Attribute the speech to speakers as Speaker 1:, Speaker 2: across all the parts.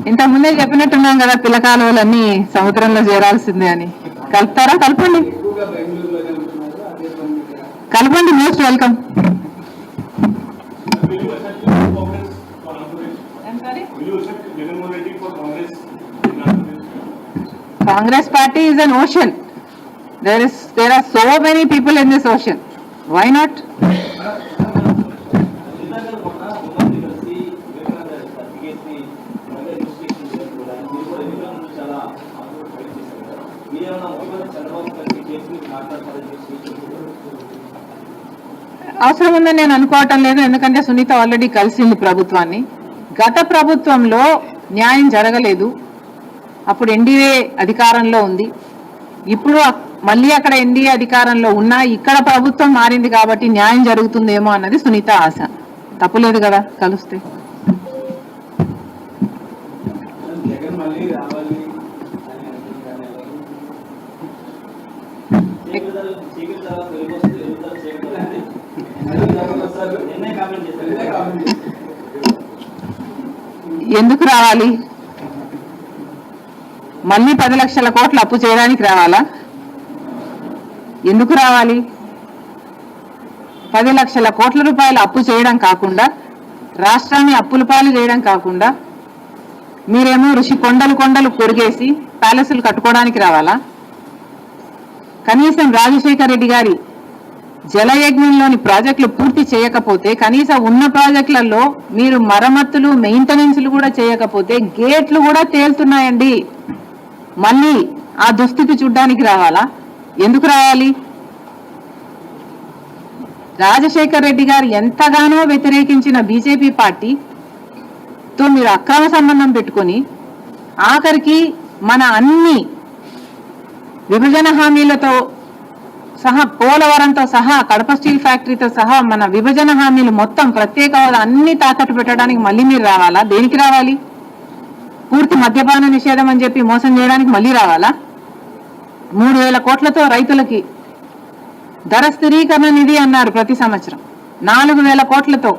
Speaker 1: ఇంతకుముందే చెప్పినట్టున్నాం కదా, పిల్లకాలువలన్నీ సముద్రంలో చేరాల్సిందే అని. కలుపుతారా? కలపండి, కలపండి. Most welcome. Congress party is an ocean. There are so many people in this ocean. Why not? అవసరం ఉందని నేను అనుకోవటం లేదు. ఎందుకంటే సునీత ఆల్రెడీ కలిసింది ప్రభుత్వాన్ని. గత ప్రభుత్వంలో న్యాయం జరగలేదు, అప్పుడు ఎన్డీఏ అధికారంలో ఉంది. ఇప్పుడు మళ్ళీ అక్కడ ఎన్డీఏ అధికారంలో ఉన్నా ఇక్కడ ప్రభుత్వం మారింది కాబట్టి న్యాయం జరుగుతుందేమో అన్నది సునీత ఆశ. తప్పులేదు కదా కలిస్తే. ఎందుకు రావాలి? మళ్ళీ 10 లక్షల కోట్లు అప్పు చేయడానికి రావాలా? ఎందుకు రావాలి? 10 లక్షల కోట్ల రూపాయలు అప్పు చేయడం కాకుండా, రాష్ట్రాన్ని అప్పుల పాలు చేయడం కాకుండా, మీరేమో ఋషి కొండలు కొండలు కొరిగేసి ప్యాలెస్లు కట్టుకోవడానికి రావాలా? కనీసం రాజశేఖర రెడ్డి గారి జలయజ్ఞంలోని ప్రాజెక్టులు పూర్తి చేయకపోతే, కనీసం ఉన్న ప్రాజెక్టులలో మీరు మరమ్మతులు మెయింటెనెన్స్లు కూడా చేయకపోతే గేట్లు కూడా తేలుతున్నాయండి. మళ్ళీ ఆ దుస్థితి చూడ్డానికి రావాలా? ఎందుకు రావాలి? రాజశేఖర రెడ్డి గారు ఎంతగానో వ్యతిరేకించిన బీజేపీ పార్టీతో మీరు అక్రమ సంబంధం పెట్టుకొని ఆఖరికి మన అన్ని విభజన హామీలతో సహా, పోలవరంతో సహా, కడప స్టీల్ ఫ్యాక్టరీతో సహా మన విభజన హామీలు మొత్తం, ప్రత్యేక హోదా అన్ని తాకట్టు పెట్టడానికి మళ్ళీ మీరు రావాలా? దేనికి రావాలి? పూర్తి మద్యపాన నిషేధం అని చెప్పి మోసం చేయడానికి మళ్ళీ రావాలా? 3,000 కోట్లతో రైతులకి ధర స్థిరీకరణ నిధి అన్నారు ప్రతి సంవత్సరం. 4,000 కోట్లతో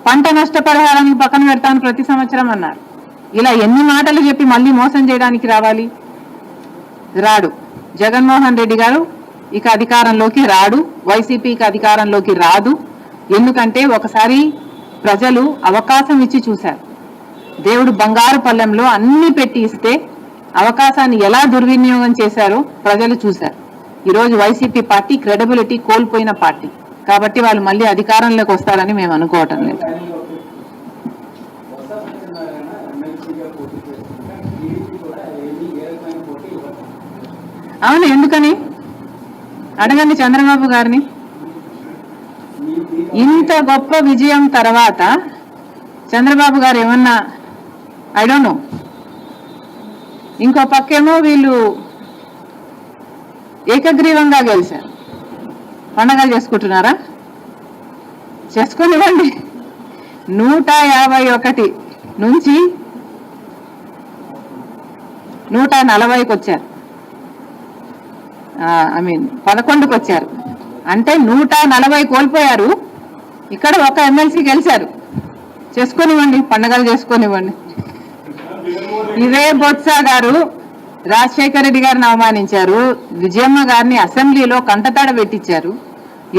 Speaker 1: పంట నష్టపరిహారానికి పక్కన పెడతాను ప్రతి సంవత్సరం అన్నారు. ఇలా ఎన్ని మాటలు చెప్పి మళ్ళీ మోసం చేయడానికి రావాలి? రాడు. జగన్మోహన్ రెడ్డి గారు ఇక అధికారంలోకి రాడు, వైసీపీకి అధికారంలోకి రాదు. ఎందుకంటే ఒకసారి ప్రజలు అవకాశం ఇచ్చి చూశారు. దేవుడు బంగారు పళ్ళెంలో అన్ని పెట్టి ఇస్తే అవకాశాన్ని ఎలా దుర్వినియోగం చేశారో ప్రజలు చూశారు. ఈరోజు వైసీపీ పార్టీ క్రెడిబిలిటీ కోల్పోయిన పార్టీ కాబట్టి వాళ్ళు మళ్ళీ అధికారంలోకి వస్తారని మేము అనుకోవటం లేదు. అవును, ఎందుకని అడగండి చంద్రబాబు గారిని. ఇంత గొప్ప విజయం తర్వాత చంద్రబాబు గారు ఏమన్నా, ఐ డోంట్ నో, ఇంకో పక్కేమో వీళ్ళు ఏకగ్రీవంగా గెలిచారు, పండగలు చేసుకుంటున్నారా? చేసుకునివ్వండి. 151 నుంచి 140కి వచ్చారు. 11కి వచ్చారు. అంటే 140 కోల్పోయారు. ఇక్కడ ఒక ఎమ్మెల్సీ గెలిచారు. చేసుకునివ్వండి, పండగలు చేసుకునివ్వండి. ఇదే బొత్స గారు రాజశేఖర రెడ్డి గారిని అవమానించారు, విజయమ్మ గారిని అసెంబ్లీలో కంటతడ పెట్టించారు.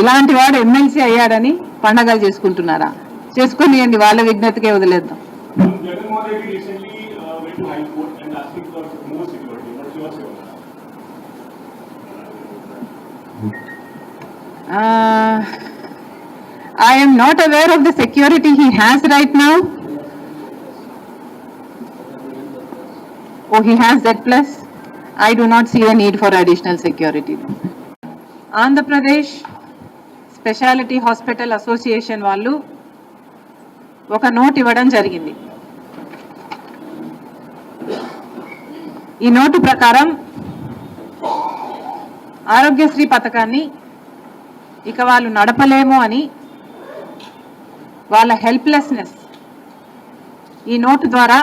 Speaker 1: ఇలాంటి వాడు ఎమ్మెల్సీ అయ్యాడని పండగలు చేసుకుంటున్నారా? చేసుకునివ్వండి, వాళ్ళ విజ్ఞతకే వదిలేద్దాం. I am not aware of the security he has right now. Oh, he has Z+. I do not see a need for additional security. Andhra Pradesh Specialty Hospital Association వాళ్ళు ఒక నోట్ ఇవ్వడం జరిగింది. ఈ నోటు ప్రకారం ఆరోగ్యశ్రీ పథకాన్ని ఇక వాళ్ళు నడపలేము అని వాళ్ళ హెల్ప్లెస్నెస్ ఈ నోటు ద్వారా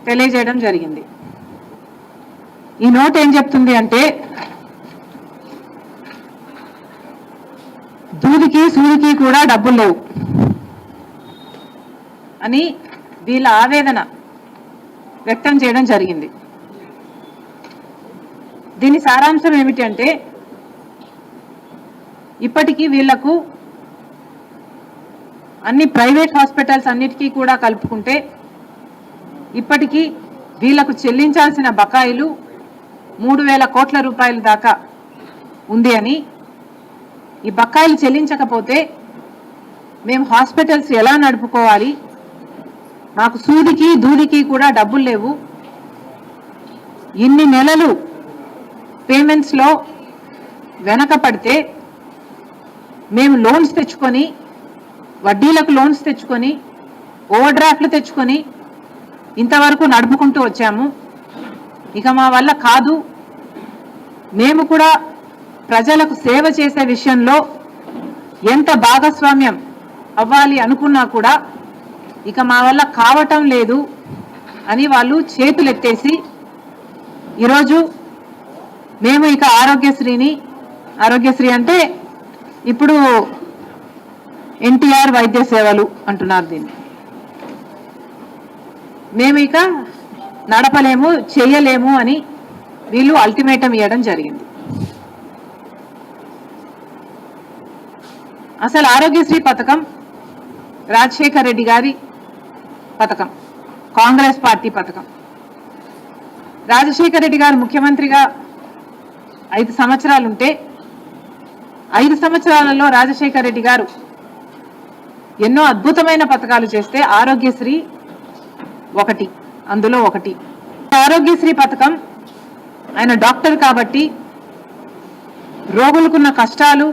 Speaker 1: తెలియజేయడం జరిగింది. ఈ నోట్ ఏం చెప్తుంది అంటే, దూదికి సూదికి కూడా డబ్బులు లేవు అని వీళ్ళ ఆవేదన వ్యక్తం చేయడం జరిగింది. దీని సారాంశం ఏమిటంటే, ఇప్పటికీ వీళ్లకు అన్ని ప్రైవేట్ హాస్పిటల్స్ అన్నిటికీ కూడా కలుపుకుంటే ఇప్పటికీ వీళ్లకు చెల్లించాల్సిన బకాయిలు 3,000 కోట్ల రూపాయల దాకా ఉంది అని, ఈ బకాయిలు చెల్లించకపోతే మేము హాస్పిటల్స్ ఎలా నడుపుకోవాలి, మాకు సూదికి దూదికి కూడా డబ్బులు లేవు, ఇన్ని నెలలు పేమెంట్స్లో వెనకపడితే మేము లోన్స్ తెచ్చుకొని, వడ్డీలకు లోన్స్ తెచ్చుకొని, ఓవర్ డ్రాఫ్ట్లు తెచ్చుకొని ఇంతవరకు నడుపుకుంటూ వచ్చాము. ఇక మా వల్ల కాదు, మేము కూడా ప్రజలకు సేవ చేసే విషయంలో ఎంత భాగస్వామ్యం అవ్వాలి అనుకున్నా కూడా ఇక మా వల్ల కావటం లేదు అని వాళ్ళు చేతులెత్తేసి ఈరోజు మేము ఇక ఆరోగ్యశ్రీ అంటే ఇప్పుడు ఎన్టీఆర్ వైద్య సేవలు అంటున్నారు దీన్ని, మేము ఇక నడపలేము చేయలేము అని వీళ్ళు అల్టిమేటం ఇవ్వడం జరిగింది. అసలు ఆరోగ్యశ్రీ పథకం రాజశేఖర్ రెడ్డి గారి పథకం, కాంగ్రెస్ పార్టీ పథకం. రాజశేఖర్ రెడ్డి గారు ముఖ్యమంత్రిగా 5 సంవత్సరాలు ఉంటే 5 సంవత్సరాలలో రాజశేఖర్ రెడ్డి గారు ఎన్నో అద్భుతమైన పథకాలు చేస్తే ఆరోగ్యశ్రీ అందులో ఒకటి. ఆరోగ్యశ్రీ పథకం ఆయన డాక్టర్ కాబట్టి రోగులకున్న కష్టాలు,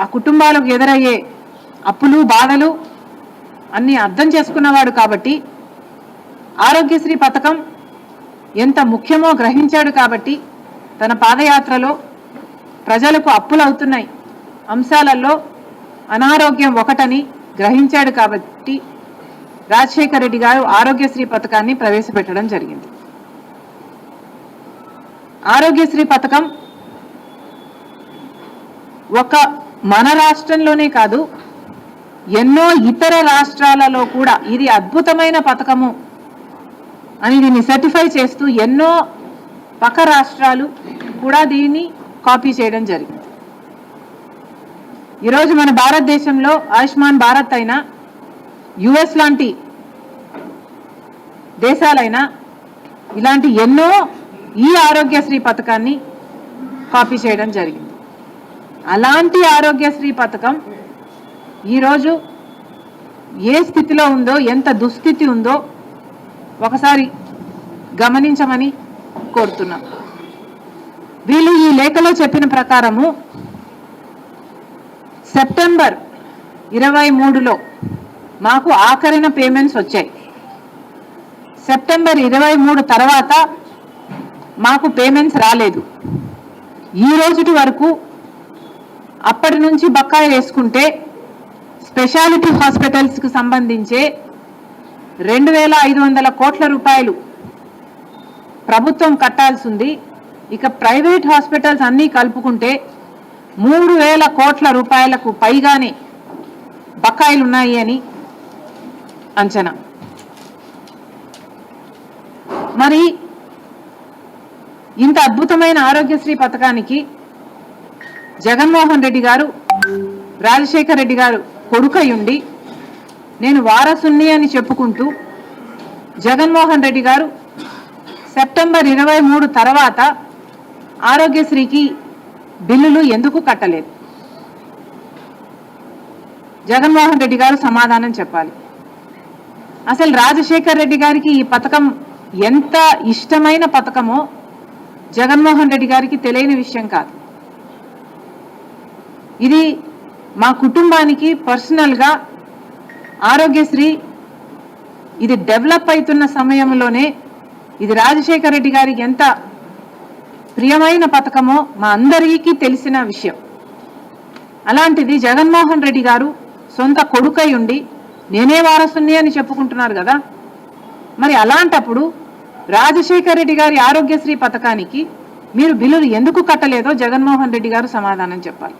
Speaker 1: ఆ కుటుంబాలకు ఎదురయ్యే అప్పులు బాధలు అన్నీ అర్థం చేసుకున్నవాడు కాబట్టి ఆరోగ్యశ్రీ పథకం ఎంత ముఖ్యమో గ్రహించాడు కాబట్టి తన పాదయాత్రలో ప్రజలకు అప్పులు అవుతున్నాయి అంశాలలో అనారోగ్యం ఒకటని గ్రహించాడు కాబట్టి రాజశేఖర్ రెడ్డి గారు ఆరోగ్యశ్రీ పథకాన్ని ప్రవేశపెట్టడం జరిగింది. ఆరోగ్యశ్రీ పథకం ఒక మన రాష్ట్రంలోనే కాదు, ఎన్నో ఇతర రాష్ట్రాలలో కూడా ఇది అద్భుతమైన పథకము అని దీన్ని సర్టిఫై చేస్తూ ఎన్నో పక్క రాష్ట్రాలు కూడా దీన్ని కాపీ చేయడం జరిగింది. ఈరోజు మన భారతదేశంలో ఆయుష్మాన్ భారత్ అయినా, యుఎస్ లాంటి దేశాలైనా ఇలాంటి ఎన్నో ఈ ఆరోగ్యశ్రీ పథకాన్ని కాపీ చేయడం జరిగింది. అలాంటి ఆరోగ్యశ్రీ పథకం ఈరోజు ఏ స్థితిలో ఉందో, ఎంత దుస్థితి ఉందో ఒకసారి గమనించమని కోరుతున్నాం. వీళ్ళు ఈ లేఖలో చెప్పిన ప్రకారము సెప్టెంబర్ 23లో మాకు ఆఖరిన పేమెంట్స్ వచ్చాయి. సెప్టెంబర్ 23 తర్వాత మాకు పేమెంట్స్ రాలేదు. ఈ రోజుటి వరకు అప్పటి నుంచి బకాయి వేసుకుంటే స్పెషాలిటీ హాస్పిటల్స్కి సంబంధించే 2,500 కోట్ల రూపాయలు ప్రభుత్వం కట్టాల్సి ఉంది. ఇక ప్రైవేట్ హాస్పిటల్స్ అన్నీ కలుపుకుంటే 3,000 కోట్ల రూపాయలకు పైగానే బకాయిలు ఉన్నాయి అని అంచనా. మరి ఇంత అద్భుతమైన ఆరోగ్యశ్రీ పథకానికి జగన్మోహన్ రెడ్డి గారు రాజశేఖర్ రెడ్డి గారు కొడుకయుండి నేను వారసుని అని చెప్పుకుంటూ జగన్మోహన్ రెడ్డి గారు సెప్టెంబర్ 23 తర్వాత ఆరోగ్యశ్రీకి బిల్లులు ఎందుకు కట్టలేదు? జగన్మోహన్ రెడ్డి గారు సమాధానం చెప్పాలి. అసలు రాజశేఖర్ రెడ్డి గారికి ఈ పథకం ఎంత ఇష్టమైన పథకమో జగన్మోహన్ రెడ్డి గారికి తెలియని విషయం కాదు. ఇది మా కుటుంబానికి పర్సనల్గా ఆరోగ్యశ్రీ ఇది డెవలప్ అవుతున్న సమయంలోనే ఇది రాజశేఖర్ రెడ్డి గారికి ఎంత ప్రియమైన పథకమో మా అందరికీ తెలిసిన విషయం. అలాంటిది జగన్మోహన్ రెడ్డి గారు సొంత కొడుకై ఉండి నేనే వారసుని అని చెప్పుకుంటున్నారు కదా. మరి అలాంటప్పుడు రాజశేఖర్ రెడ్డి గారి ఆరోగ్యశ్రీ పథకానికి మీరు బిల్లులు ఎందుకు కట్టలేదో జగన్మోహన్ రెడ్డి గారు సమాధానం చెప్పాలి.